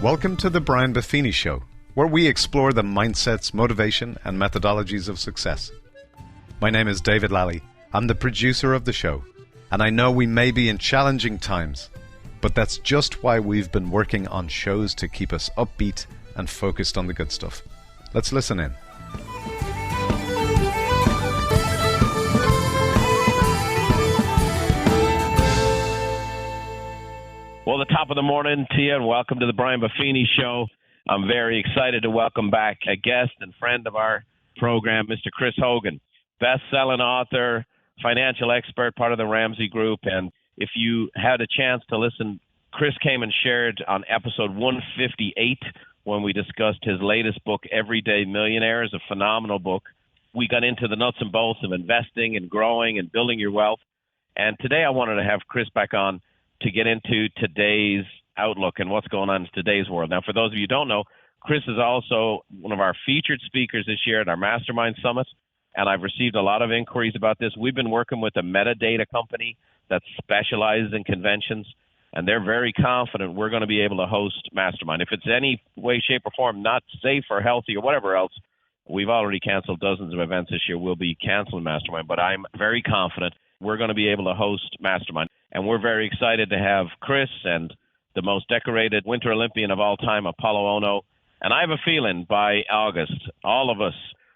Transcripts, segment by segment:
Welcome to the Brian Buffini Show, where we explore the mindsets, motivation, and methodologies of success. My name is David Lally. I'm the producer of the show, and I know we may be in challenging times, but that's just why we've been working on shows to keep us upbeat and focused on the good stuff. Let's listen in. Well, the top of the morning to you, and welcome to the Brian Buffini Show. I'm very excited to welcome back a guest and friend of our program, Mr. Chris Hogan, best-selling author, financial expert, part of the Ramsey Group. And if you had a chance to listen, Chris came and shared on episode 158 when we discussed his latest book, Everyday Millionaires, a phenomenal book. We got into the nuts and bolts of investing and growing and building your wealth. And today I wanted to have Chris back on to get into today's outlook and what's going on in today's world. Now, for those of you who don't know, Chris is also one of our featured speakers this year at our Mastermind Summit, and I've received a lot of inquiries about this. We've been working with a metadata company that specializes in conventions, and they're very confident we're going to be able to host Mastermind. If it's any way, shape, or form not safe or healthy or whatever else, we've already canceled dozens of events this year. We'll be canceling Mastermind, but I'm very confident we're going to be able to host Mastermind. And we're very excited to have Chris and the most decorated Winter Olympian of all time, Apollo Ono. And I have a feeling by August, all of us,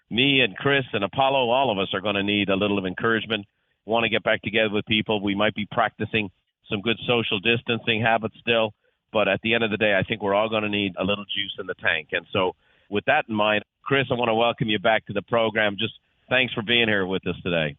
me and Chris and Apollo, all of us are going to need a little of encouragement, want to get back together with people. We might be practicing some good social distancing habits still. But at the end of the day, I think we're all going to need a little juice in the tank. And so with that in mind, Chris, I want to welcome you back to the program. Just thanks for being here with us today.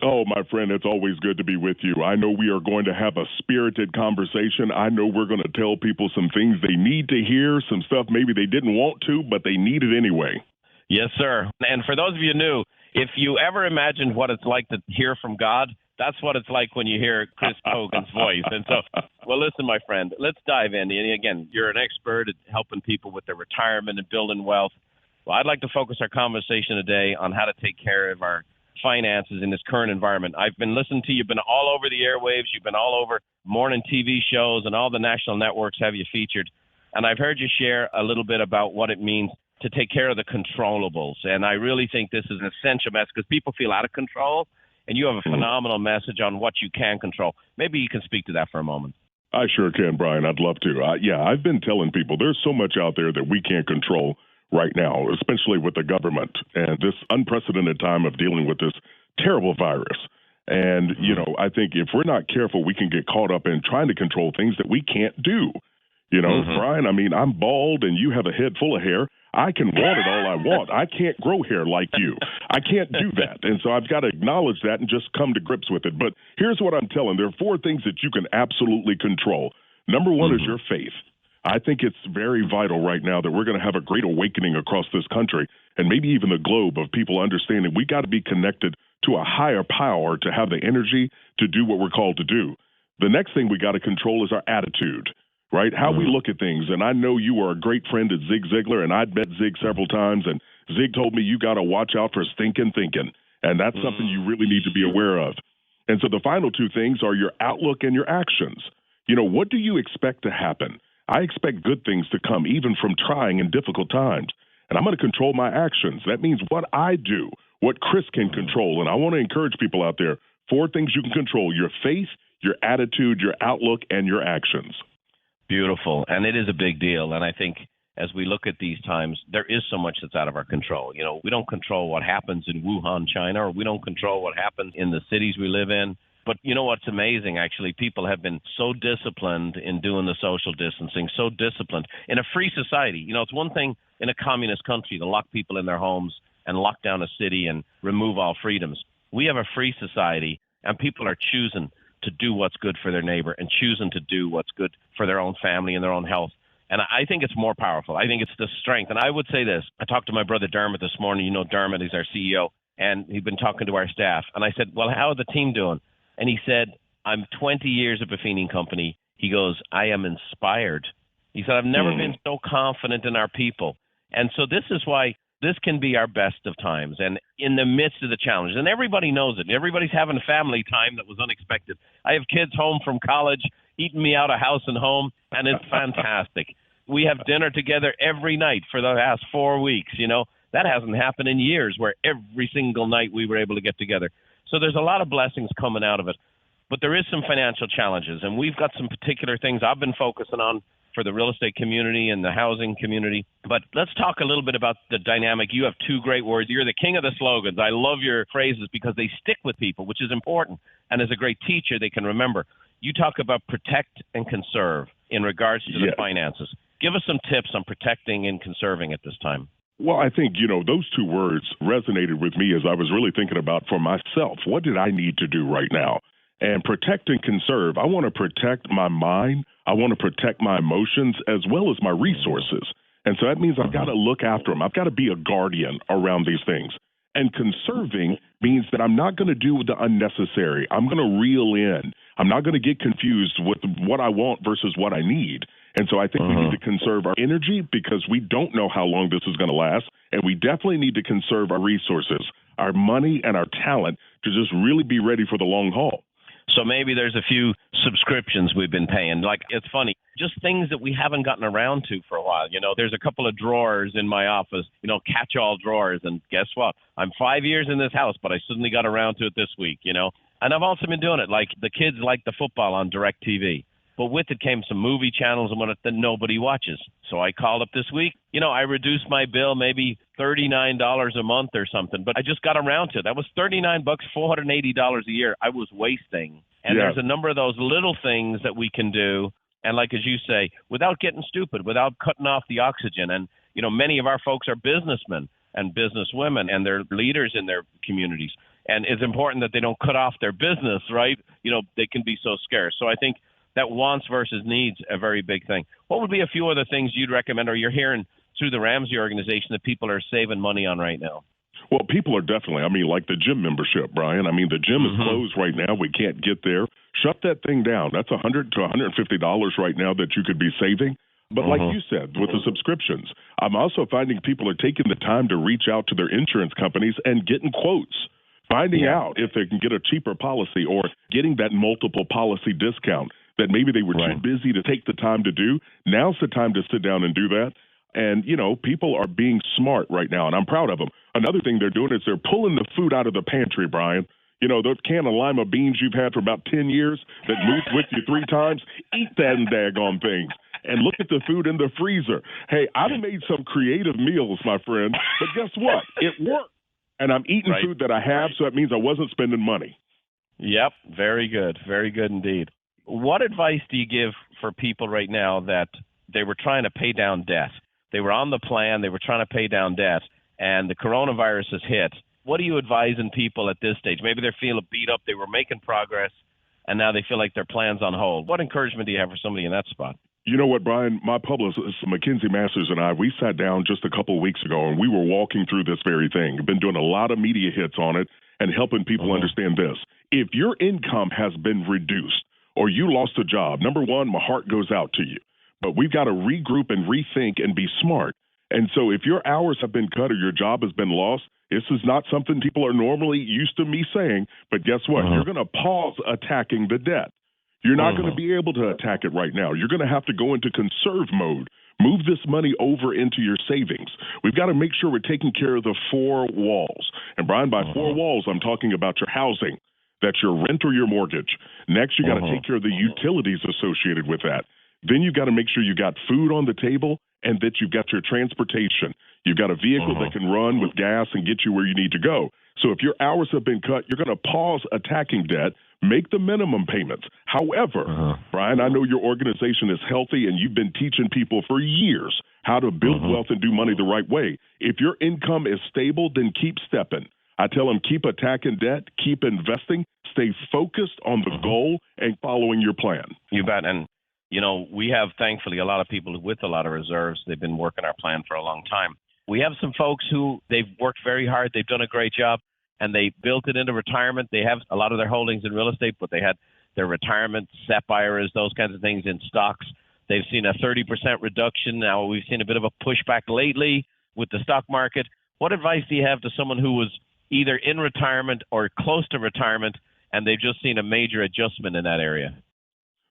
Oh, my friend, it's always good to be with you. I know we are going to have a spirited conversation. I know we're going to tell people some things they need to hear, some stuff maybe they didn't want to, but they need it anyway. Yes, sir. And for those of you new, if you ever imagined what it's like to hear from God, that's what it's like when you hear Chris Hogan's voice. And so, well, listen, my friend, let's dive in. And again, you're an expert at helping people with their retirement and building wealth. Well, I'd like to focus our conversation today on how to take care of our finances in this current environment. I've been listening to you. You've been all over the airwaves. You've been all over morning TV shows, and all the national networks have you featured. And I've heard you share a little bit about what it means to take care of the controllables. And I really think this is an essential message because people feel out of control, and you have a phenomenal message on what you can control. Maybe you can speak to that for a moment. I sure can, Brian. I'd love to. I've been telling people there's so much out there that we can't control right now, especially with the government and this unprecedented time of dealing with this terrible virus. And, I think if we're not careful, we can get caught up in trying to control things that we can't do. Brian, I'm bald and you have a head full of hair. I can want it all I want. I can't grow hair like you. I can't do that. And so I've got to acknowledge that and just come to grips with it. But here's what I'm telling. There are 4 things that you can absolutely control. Number 1 is your faith. I think it's very vital right now that we're going to have a great awakening across this country and maybe even the globe of people understanding we got to be connected to a higher power to have the energy to do what we're called to do. The next thing we got to control is our attitude, right? How we look at things. And I know you are a great friend of Zig Ziglar, and I'd met Zig several times, and Zig told me you got to watch out for stinking thinking. And that's something you really need to be aware of. And so the final 2 things are your outlook and your actions. What do you expect to happen? I expect good things to come even from trying in difficult times. And I'm going to control my actions. That means what I do, what Chris can control. And I want to encourage people out there, 4 things you can control: your faith, your attitude, your outlook, and your actions. Beautiful. And it is a big deal. And I think as we look at these times, there is so much that's out of our control. We don't control what happens in Wuhan, China, or we don't control what happens in the cities we live in. But you know what's amazing, actually? People have been so disciplined in doing the social distancing, so disciplined. In a free society, it's one thing in a communist country to lock people in their homes and lock down a city and remove all freedoms. We have a free society, and people are choosing to do what's good for their neighbor and choosing to do what's good for their own family and their own health. And I think it's more powerful. I think it's the strength. And I would say this. I talked to my brother Dermot this morning. Dermot, he's our CEO, and he'd been talking to our staff. And I said, well, how are the team doing? And he said, I'm 20 years at Buffini Company. He goes, I am inspired. He said, I've never been so confident in our people. And so this is why this can be our best of times and in the midst of the challenge. And everybody knows it. Everybody's having family time that was unexpected. I have kids home from college eating me out of house and home, and it's fantastic. We have dinner together every night for the past 4 weeks. That hasn't happened in years, where every single night we were able to get together. So there's a lot of blessings coming out of it. But there is some financial challenges, and we've got some particular things I've been focusing on for the real estate community and the housing community. But let's talk a little bit about the dynamic. You have two great words. You're the king of the slogans. I love your phrases because they stick with people, which is important. And as a great teacher, they can remember. You talk about protect and conserve in regards to the finances. Give us some tips on protecting and conserving at this time. Well, I think, those two words resonated with me as I was really thinking about for myself. What did I need to do right now? And protect and conserve, I want to protect my mind. I want to protect my emotions as well as my resources. And so that means I've got to look after them. I've got to be a guardian around these things. And conserving means that I'm not going to do the unnecessary. I'm going to reel in. I'm not going to get confused with what I want versus what I need. And so I think we need to conserve our energy because we don't know how long this is going to last. And we definitely need to conserve our resources, our money and our talent to just really be ready for the long haul. So maybe there's a few subscriptions we've been paying. Like, it's funny, just things that we haven't gotten around to for a while. There's a couple of drawers in my office, catch-all drawers. And guess what? I'm 5 years in this house, but I suddenly got around to it this week, And I've also been doing it. Like, the kids like the football on DirecTV. But with it came some movie channels and that nobody watches. So I called up this week. I reduced my bill maybe $39 a month or something. But I just got around to it. That was $39, $480 a year I was wasting. And there's a number of those little things that we can do. And like, as you say, without getting stupid, without cutting off the oxygen. And, many of our folks are businessmen and businesswomen, and they're leaders in their communities. And it's important that they don't cut off their business, right? They can be so scarce. So I think that wants versus needs a very big thing. What would be a few other things you'd recommend, or you're hearing through the Ramsey organization that people are saving money on right now? Well, people are definitely, like the gym membership, Brian. The gym is closed right now. We can't get there. Shut that thing down. That's $100 to $150 right now that you could be saving. But like you said, with the subscriptions, I'm also finding people are taking the time to reach out to their insurance companies and getting quotes, finding out if they can get a cheaper policy or getting that multiple policy discount that maybe they were too busy to take the time to do. Now's the time to sit down and do that. And, people are being smart right now, and I'm proud of them. Another thing they're doing is they're pulling the food out of the pantry, Brian. Those can of lima beans you've had for about 10 years that moved with you 3 times, eat that daggone things. And look at the food in the freezer. Hey, I've made some creative meals, my friend, but guess what? It worked. And I'm eating food that I have, so that means I wasn't spending money. Yep, very good. Very good indeed. What advice do you give for people right now that they were trying to pay down debt? They were on the plan, they were trying to pay down debt, and the coronavirus has hit. What are you advising people at this stage? Maybe they're feeling beat up, they were making progress, and now they feel like their plan's on hold. What encouragement do you have for somebody in that spot? You know what, Brian? My publicist, Mackenzie Masters, and I, we sat down just a couple of weeks ago, and we were walking through this very thing. We've been doing a lot of media hits on it and helping people understand this. If your income has been reduced, or you lost a job, number one, my heart goes out to you. But we've got to regroup and rethink and be smart. And so if your hours have been cut or your job has been lost, this is not something people are normally used to me saying. But guess what? You're going to pause attacking the debt. You're not going to be able to attack it right now. You're going to have to go into conserve mode. Move this money over into your savings. We've got to make sure we're taking care of the 4 walls. And, Brian, by 4 walls, I'm talking about your housing. That's your rent or your mortgage. Next, you got to take care of the utilities associated with that. Then you've got to make sure you got food on the table and that you've got your transportation. You've got a vehicle that can run with gas and get you where you need to go. So if your hours have been cut, you're going to pause attacking debt, make the minimum payments. However, Brian, I know your organization is healthy and you've been teaching people for years how to build wealth and do money the right way. If your income is stable, then keep stepping. I tell them keep attacking debt, keep investing, stay focused on the goal and following your plan. You bet. And, we have, thankfully, a lot of people with a lot of reserves. They've been working our plan for a long time. We have some folks who they've worked very hard. They've done a great job, and they built it into retirement. They have a lot of their holdings in real estate, but they had their retirement, SEP IRAs, those kinds of things in stocks. They've seen a 30% reduction. Now we've seen a bit of a pushback lately with the stock market. What advice do you have to someone who was either in retirement or close to retirement, and they've just seen a major adjustment in that area?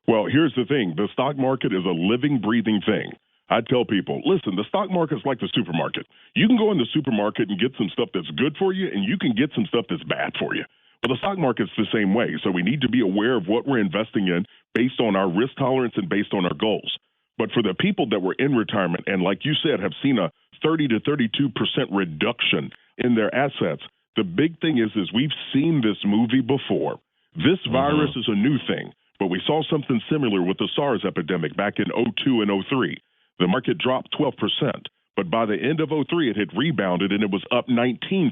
Well, here's the thing. The stock market is a living, breathing thing. I tell people, listen, the stock market's like the supermarket. You can go in the supermarket and get some stuff that's good for you, and you can get some stuff that's bad for you. Well, the stock market's the same way. So we need to be aware of what we're investing in based on our risk tolerance and based on our goals. But for the people that were in retirement and, like you said, have seen a 30 to 32% reduction in their assets, the big thing is we've seen this movie before. This virus is a new thing, but we saw something similar with the SARS epidemic back in 02 and 03. The market dropped 12%, but by the end of 03, it had rebounded and it was up 19%,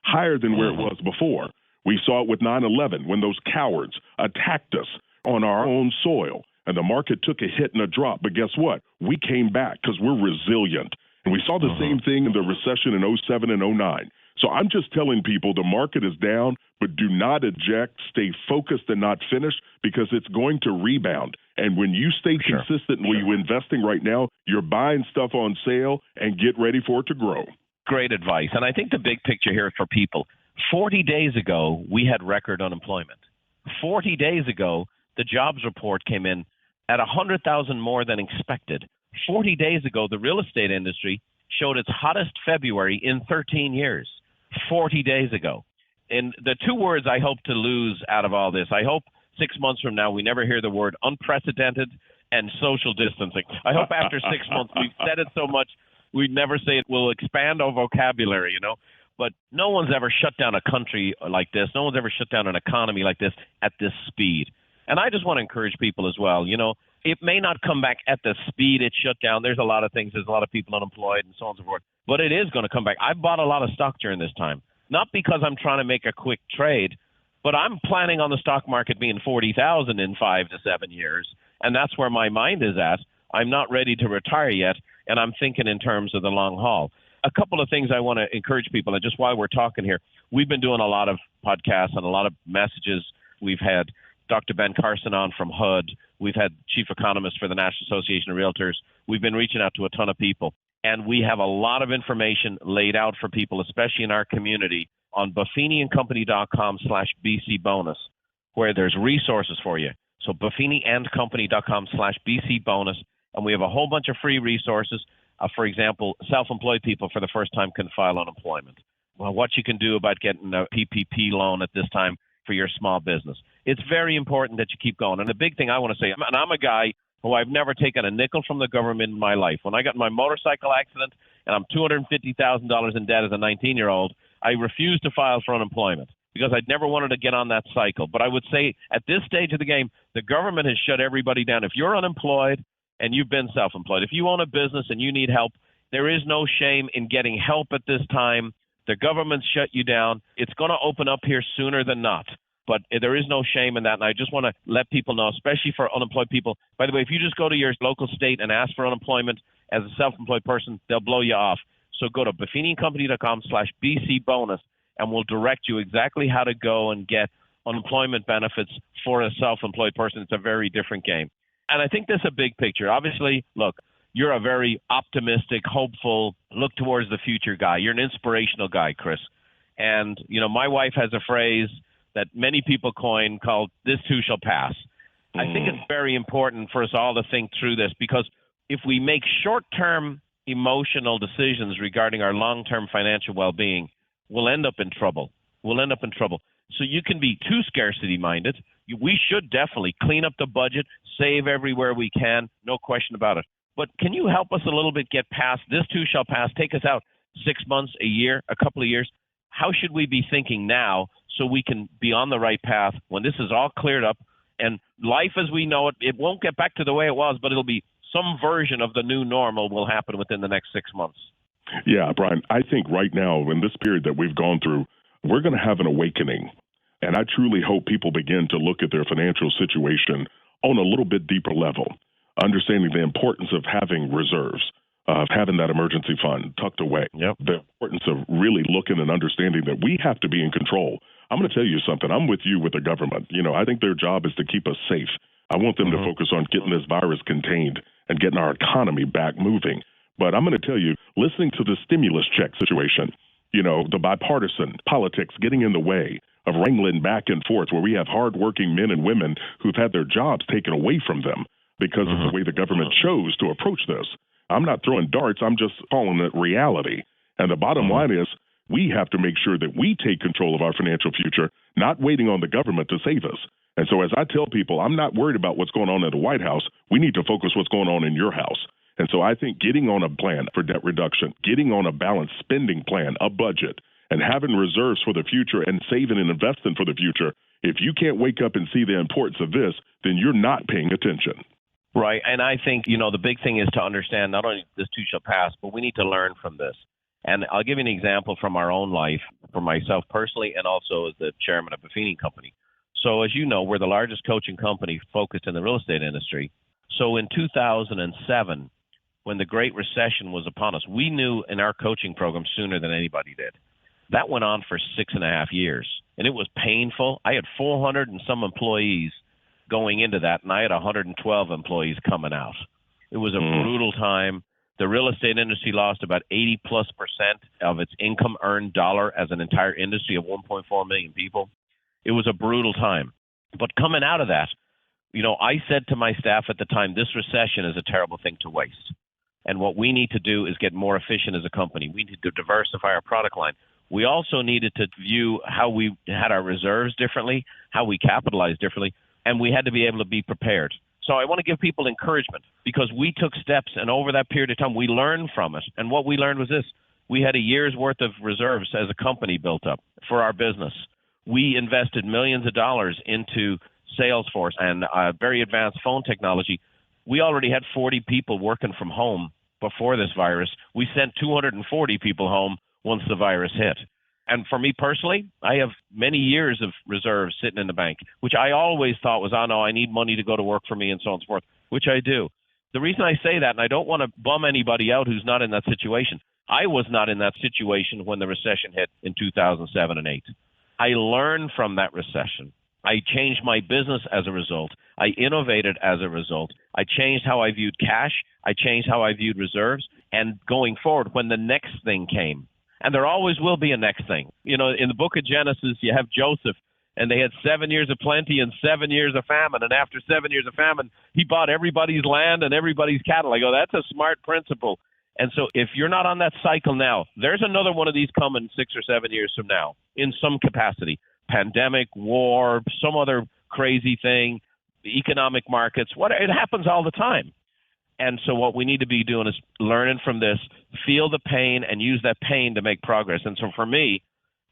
higher than where it was before. We saw it with 9/11 when those cowards attacked us on our own soil, and the market took a hit and a drop. But guess what? We came back because we're resilient. And we saw the same thing in the recession in 07 and 09. So I'm just telling people the market is down, but do not eject. Stay focused and not finished because it's going to rebound. And when you stay consistently investing right now, you're buying stuff on sale and get ready for it to grow. Great advice. And I think the big picture here for people, 40 days ago, we had record unemployment. 40 days ago, the jobs report came in at 100,000 more than expected. 40 days ago, the real estate industry showed its hottest February in 13 years. 40 days ago. And the two words I hope to lose out of all this, I hope 6 months from now we never hear the word unprecedented and social distancing. I hope after 6 months we've said it so much we'd never say it. We'll expand our vocabulary, But no one's ever shut down a country like this. No one's ever shut down an economy like this at this speed. And I just want to encourage people as well. It may not come back at the speed it shut down. There's a lot of things. There's a lot of people unemployed and so on and so forth. But it is going to come back. I bought a lot of stock during this time, not because I'm trying to make a quick trade, but I'm planning on the stock market being 40,000 in 5 to 7 years. And that's where my mind is at. I'm not ready to retire yet, and I'm thinking in terms of the long haul. A couple of things I want to encourage people, and just while we're talking here, we've been doing a lot of podcasts and a lot of messages. We've had Dr. Ben Carson on from HUD. We've had chief economist for the National Association of Realtors. We've been reaching out to a ton of people. And we have a lot of information laid out for people, especially in our community, on buffiniandcompany.com/BC-bonus, where there's resources for you. So buffiniandcompany.com/BC-bonus. And we have a whole bunch of free resources. For example, self-employed people for the first time can file unemployment. Well, what you can do about getting a PPP loan at this time for your small business. It's very important that you keep going. And the big thing I want to say, and I'm a guy who I've never taken a nickel from the government in my life. When I got in my motorcycle accident and I'm $250,000 in debt as a 19-year-old, I refused to file for unemployment because I'd never wanted to get on that cycle. But I would say at this stage of the game, the government has shut everybody down. If you're unemployed and you've been self-employed, if you own a business and you need help, there is no shame in getting help at this time. The government's shut you down. It's going to open up here sooner than not. But there is no shame in that. And I just want to let people know, especially for unemployed people. By the way, if you just go to your local state and ask for unemployment as a self-employed person, they'll blow you off. So go to buffiniandcompany.com/BC-bonus, and we'll direct you exactly how to go and get unemployment benefits for a self-employed person. It's a very different game. And I think that's a big picture. Obviously, look, you're a very optimistic, hopeful, look towards the future guy. You're an inspirational guy, Chris. And, my wife has a phrase that many people coin called "this too shall pass." I think it's very important for us all to think through this, because if we make short-term emotional decisions regarding our long-term financial well-being, we'll end up in trouble. So you can be too scarcity-minded. We should definitely clean up the budget, save everywhere we can, no question about it. But can you help us a little bit get past "this too shall pass"? Take us out 6 months, a year, a couple of years. How should we be thinking now so we can be on the right path when this is all cleared up and life as we know it, it won't get back to the way it was, but it'll be some version of the new normal will happen within the next 6 months? Yeah, Brian, I think right now in this period that we've gone through, we're going to have an awakening. And I truly hope people begin to look at their financial situation on a little bit deeper level, understanding the importance of having reserves, of having that emergency fund tucked away, the importance of really looking and understanding that we have to be in control. I'm going to tell you something. I'm with you with the government. I think their job is to keep us safe. I want them to focus on getting this virus contained and getting our economy back moving. But I'm going to tell you, listening to the stimulus check situation, the bipartisan politics getting in the way of wrangling back and forth, where we have hardworking men and women who've had their jobs taken away from them because of the way the government chose to approach this. I'm not throwing darts. I'm just calling it reality. And the bottom line is we have to make sure that we take control of our financial future, not waiting on the government to save us. And so as I tell people, I'm not worried about what's going on at the White House. We need to focus what's going on in your house. And so I think getting on a plan for debt reduction, getting on a balanced spending plan, a budget, and having reserves for the future and saving and investing for the future, if you can't wake up and see the importance of this, then you're not paying attention. Right. And I think, the big thing is to understand not only this too shall pass, but we need to learn from this. And I'll give you an example from our own life, for myself personally, and also as the chairman of Buffini Company. So as you know, we're the largest coaching company focused in the real estate industry. So in 2007, when the Great Recession was upon us, we knew in our coaching program sooner than anybody did. That went on for 6.5 years, and it was painful. I had 400 and some employees going into that, and I had 112 employees coming out. It was a brutal time. The real estate industry lost about 80+% of its income earned dollar as an entire industry of 1.4 million people. It was a brutal time. But coming out of that, I said to my staff at the time, this recession is a terrible thing to waste. And what we need to do is get more efficient as a company. We need to diversify our product line. We also needed to view how we had our reserves differently, how we capitalized differently, and we had to be able to be prepared. So I want to give people encouragement because we took steps, and over that period of time, we learned from it. And what we learned was this. We had a year's worth of reserves as a company built up for our business. We invested millions of dollars into Salesforce and very advanced phone technology. We already had 40 people working from home before this virus. We sent 240 people home once the virus hit. And for me personally, I have many years of reserves sitting in the bank, which I always thought was, oh, no, I need money to go to work for me and so on and so forth, which I do. The reason I say that, and I don't want to bum anybody out who's not in that situation, I was not in that situation when the recession hit in 2007 and 8. I learned from that recession. I changed my business as a result. I innovated as a result. I changed how I viewed cash. I changed how I viewed reserves. And going forward, when the next thing came, and there always will be a next thing. In the book of Genesis, you have Joseph, and they had 7 years of plenty and 7 years of famine. And after 7 years of famine, he bought everybody's land and everybody's cattle. I go, that's a smart principle. And so if you're not on that cycle now, there's another one of these coming 6 or 7 years from now in some capacity. Pandemic, war, some other crazy thing, the economic markets, it happens all the time. And so what we need to be doing is learning from this, feel the pain, and use that pain to make progress. And so for me,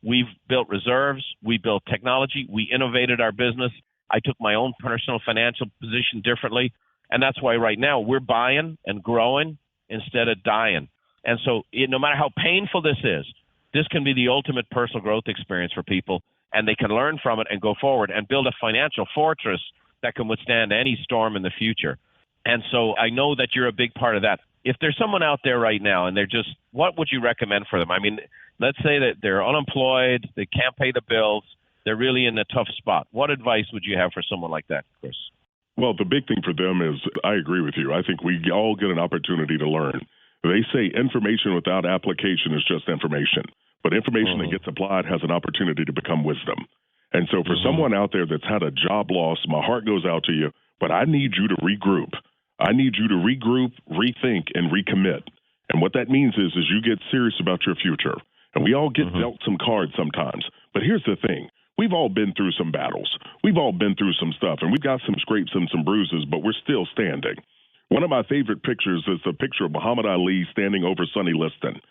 we've built reserves, we built technology, we innovated our business. I took my own personal financial position differently. And that's why right now we're buying and growing instead of dying. And so no matter how painful this is, this can be the ultimate personal growth experience for people. And they can learn from it and go forward and build a financial fortress that can withstand any storm in the future. And so I know that you're a big part of that. If there's someone out there right now and what would you recommend for them? I mean, let's say that they're unemployed, they can't pay the bills, they're really in a tough spot. What advice would you have for someone like that, Chris? Well, the big thing for them is, I agree with you. I think we all get an opportunity to learn. They say information without application is just information. But information that gets applied has an opportunity to become wisdom. And so for someone out there that's had a job loss, my heart goes out to you, but I need you to regroup. I need you to regroup, rethink, and recommit. And what that means is you get serious about your future. And we all get dealt some cards sometimes. But here's the thing. We've all been through some battles. We've all been through some stuff. And we've got some scrapes and some bruises, but we're still standing. One of my favorite pictures is a picture of Muhammad Ali standing over Sonny Liston.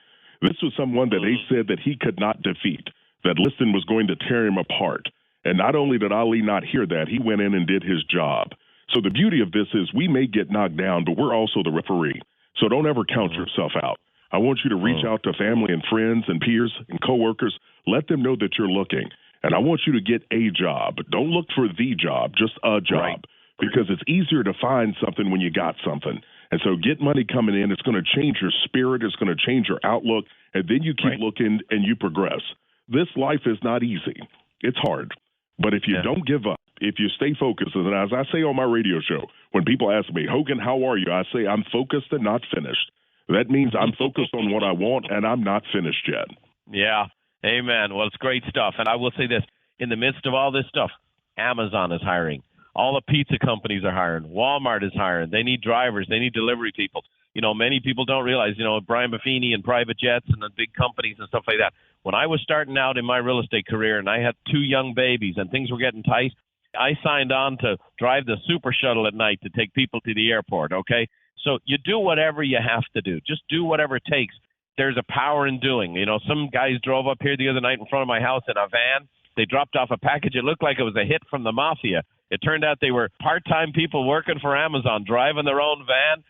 This was someone that they said that he could not defeat, that Liston was going to tear him apart. And not only did Ali not hear that, he went in and did his job. So the beauty of this is we may get knocked down, but we're also the referee. So don't ever count yourself out. I want you to reach out to family and friends and peers and coworkers. Let them know that you're looking. And I want you to get a job. Don't look for the job, just a job. Right. Because it's easier to find something when you got something. And so get money coming in. It's going to change your spirit. It's going to change your outlook. And then you keep looking and you progress. This life is not easy. It's hard. But if you don't give up, if you stay focused, and as I say on my radio show, when people ask me, Hogan, how are you? I say, I'm focused and not finished. That means I'm focused on what I want and I'm not finished yet. Yeah. Amen. Well, it's great stuff. And I will say this, in the midst of all this stuff, Amazon is hiring. All the pizza companies are hiring. Walmart is hiring. They need drivers. They need delivery people. Many people don't realize, Brian Buffini and private jets and the big companies and stuff like that. When I was starting out in my real estate career and I had 2 young babies and things were getting tight, I signed on to drive the super shuttle at night to take people to the airport, okay? So you do whatever you have to do. Just do whatever it takes. There's a power in doing. Some guys drove up here the other night in front of my house in a van. They dropped off a package. It looked like it was a hit from the mafia. It turned out they were part-time people working for Amazon, driving their own van.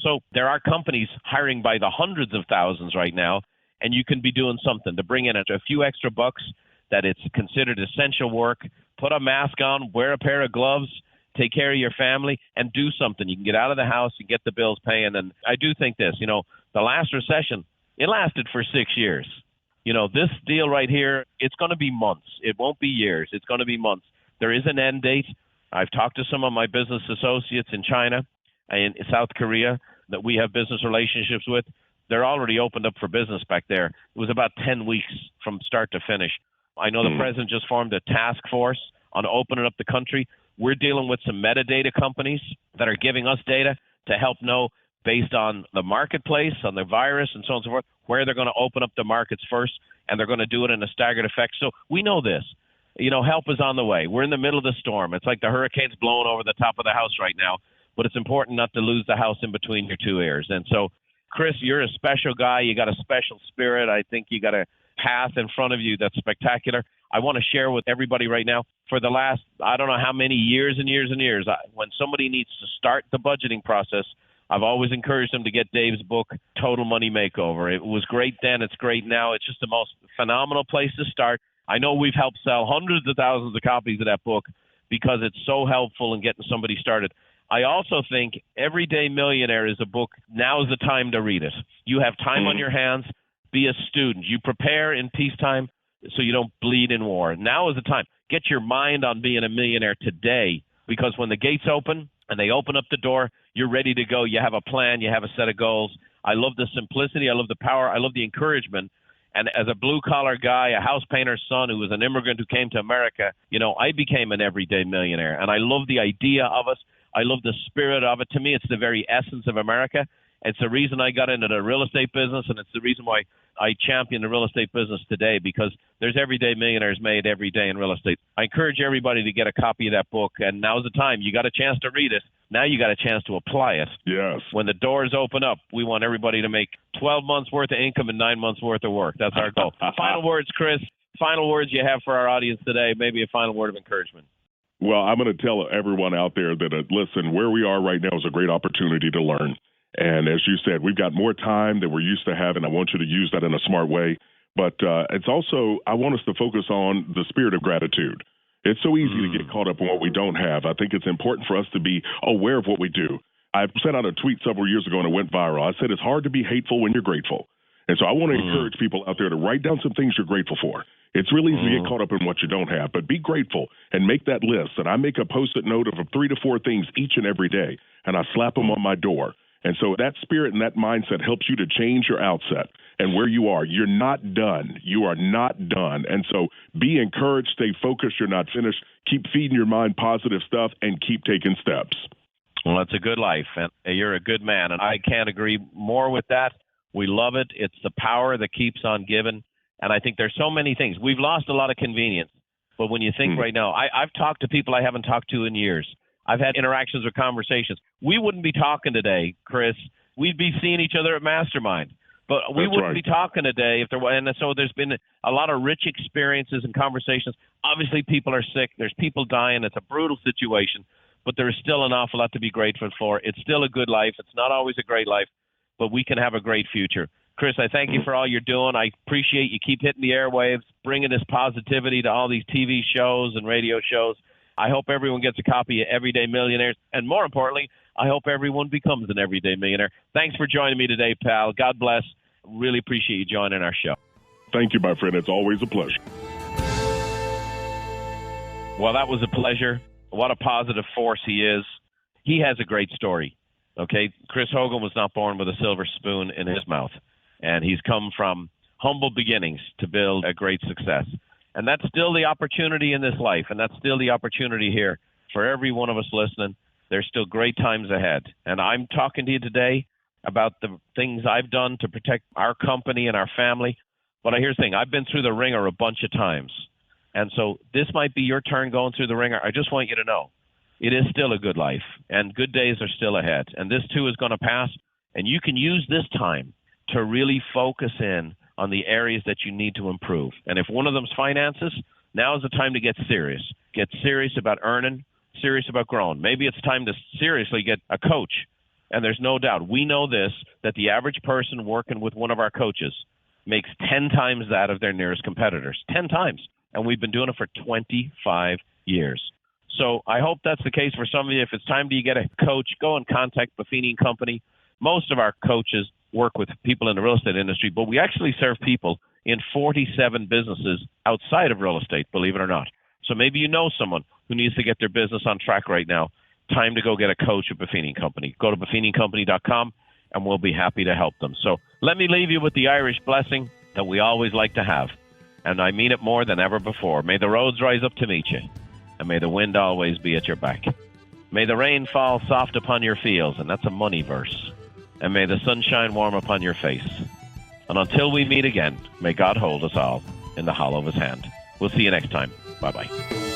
So there are companies hiring by the hundreds of thousands right now, and you can be doing something to bring in a few extra bucks that it's considered essential work. Put a mask on, wear a pair of gloves, take care of your family, and do something. You can get out of the house and get the bills paying. And I do think this, the last recession, it lasted for 6 years. This deal right here, it's going to be months. It won't be years. It's going to be months. There is an end date. I've talked to some of my business associates in China and South Korea that we have business relationships with. They're already opened up for business back there. It was about 10 weeks from start to finish. I know the president just formed a task force on opening up the country. We're dealing with some metadata companies that are giving us data to help know, based on the marketplace, on the virus, and so on and so forth, where they're going to open up the markets first, and they're going to do it in a staggered effect. So we know this. Help is on the way. We're in the middle of the storm. It's like the hurricane's blowing over the top of the house right now, but it's important not to lose the house in between your 2 ears. And so, Chris, you're a special guy. You got a special spirit. I think you got a path in front of you that's spectacular. I want to share with everybody right now, for the last, I don't know how many years and years and years, when somebody needs to start the budgeting process, I've always encouraged them to get Dave's book, Total Money Makeover. It was great then. It's great now. It's just the most phenomenal place to start. I know we've helped sell hundreds of thousands of copies of that book because it's so helpful in getting somebody started. I also think Everyday Millionaire is a book. Now is the time to read it. You have time on your hands. Be a student. You prepare in peacetime so you don't bleed in war. Now is the time. Get your mind on being a millionaire today, because when the gates open and they open up the door, you're ready to go. You have a plan. You have a set of goals. I love the simplicity. I love the power. I love the encouragement. And as a blue-collar guy, a house painter's son who was an immigrant who came to America, I became an everyday millionaire. And I love the idea of it. I love the spirit of it. To me, it's the very essence of America. It's the reason I got into the real estate business, and it's the reason why I champion the real estate business today, because there's everyday millionaires made every day in real estate. I encourage everybody to get a copy of that book, and now's the time. You got a chance to read it. Now you got a chance to apply it. Yes. When the doors open up, we want everybody to make 12 months worth of income in 9 months worth of work. That's our goal. Final words, Chris. Final words you have for our audience today, maybe a final word of encouragement. Well, I'm going to tell everyone out there that, listen, where we are right now is a great opportunity to learn. And as you said, we've got more time than we're used to having. I want you to use that in a smart way. But it's also, I want us to focus on the spirit of gratitude. It's so easy to get caught up in what we don't have. I think it's important for us to be aware of what we do. I sent out a tweet several years ago and it went viral. I said, it's hard to be hateful when you're grateful. And so I want to encourage people out there to write down some things you're grateful for. It's really easy to get caught up in what you don't have, but be grateful and make that list. And I make a Post-it note of 3 to 4 things each and every day, and I slap them on my door. And so that spirit and that mindset helps you to change your outset and where you are. You're not done. You are not done. And so be encouraged, stay focused. You're not finished. Keep feeding your mind positive stuff and keep taking steps. Well, it's a good life, and you're a good man, and I can't agree more with that. We love it. It's the power that keeps on giving, and I think there's so many things. We've lost a lot of convenience, but when you think right now, I've talked to people I haven't talked to in years. I've had interactions or conversations. We wouldn't be talking today, Chris. We'd be seeing each other at Mastermind, but we wouldn't be talking today if there were. And so there's been a lot of rich experiences and conversations. Obviously, people are sick. There's people dying. It's a brutal situation, but there is still an awful lot to be grateful for. It's still a good life. It's not always a great life, but we can have a great future. Chris, I thank you for all you're doing. I appreciate you keep hitting the airwaves, bringing this positivity to all these TV shows and radio shows. I hope everyone gets a copy of Everyday Millionaires. And more importantly, I hope everyone becomes an everyday millionaire. Thanks for joining me today, pal. God bless. Really appreciate you joining our show. Thank you, my friend. It's always a pleasure. Well, that was a pleasure. What a positive force he is. He has a great story. Okay, Chris Hogan was not born with a silver spoon in his mouth, and he's come from humble beginnings to build a great success. And that's still the opportunity in this life, and that's still the opportunity here for every one of us listening. There's still great times ahead. And I'm talking to you today about the things I've done to protect our company and our family. But here's the thing. I've been through the ringer a bunch of times. And so this might be your turn going through the ringer. I just want you to know it is still a good life, and good days are still ahead. And this too is going to pass, and you can use this time to really focus in on the areas that you need to improve. And if one of them's finances, now is the time to get serious. Get serious about earning, serious about growing. Maybe it's time to seriously get a coach. And there's no doubt, we know this, that the average person working with one of our coaches makes 10 times that of their nearest competitors. 10 times. And we've been doing it for 25 years. So I hope that's the case for some of you. If it's time to get a coach, go and contact Buffini & Company. Most of our coaches work with people in the real estate industry, but we actually serve people in 47 businesses outside of real estate, believe it or not. So maybe you know someone who needs to get their business on track right now. Time to go get a coach at Buffini & Company. Go to buffiniandcompany.com, and we'll be happy to help them. So let me leave you with the Irish blessing that we always like to have. And I mean it more than ever before. May the roads rise up to meet you, and may the wind always be at your back. May the rain fall soft upon your fields, and that's a money verse. And may the sun shine warm upon your face. And until we meet again, may God hold us all in the hollow of his hand. We'll see you next time. Bye-bye.